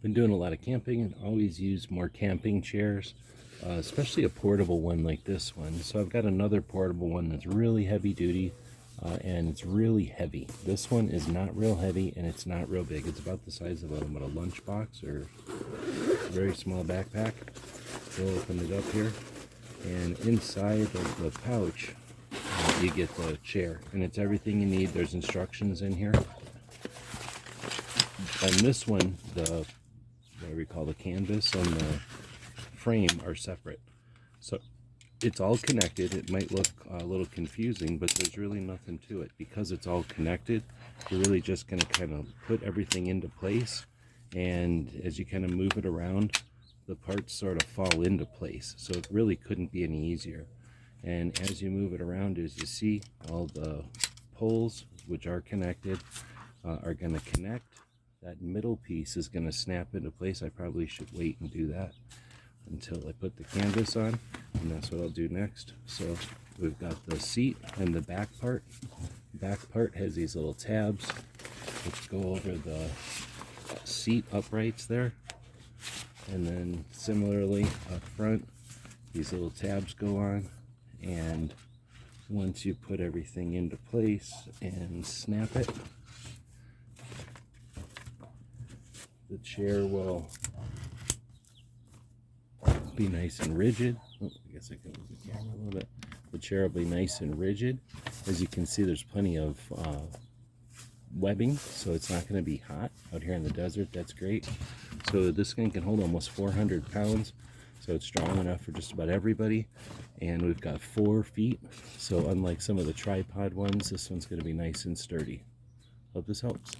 Been doing a lot of camping and always use more camping chairs, especially a portable one like this one. So I've got another portable one that's really heavy duty, and it's really heavy. This one is not real heavy and it's not real big. It's about the size of a lunchbox or a very small backpack. We'll open it up here, and inside of the pouch you get the chair, and it's everything you need. There's instructions in here. On this one, the whatever you call the canvas and the frame are separate, so it's all connected. It might look a little confusing, but there's really nothing to it because it's all connected. You're really just going to kind of put everything into place, and as you kind of move it around, the parts sort of fall into place. So it really couldn't be any easier. And as you move it around, as you see, all the poles, which are connected, are going to connect. That middle piece is going to snap into place. I probably should wait and do that until I put the canvas on, and that's what I'll do next. So we've got the seat and the back part. The back part has these little tabs which go over the seat uprights there, and then similarly up front, these little tabs go on, and once you put everything into place and snap it, the chair will be nice and rigid. Oh, I guess I can move the camera a little bit. The chair will be nice and rigid. As you can see, there's plenty of webbing, so it's not going to be hot out here in the desert. That's great. So this thing can hold almost 400 pounds, so it's strong enough for just about everybody. And we've got 4 feet, so unlike some of the tripod ones, this one's going to be nice and sturdy. Hope this helps.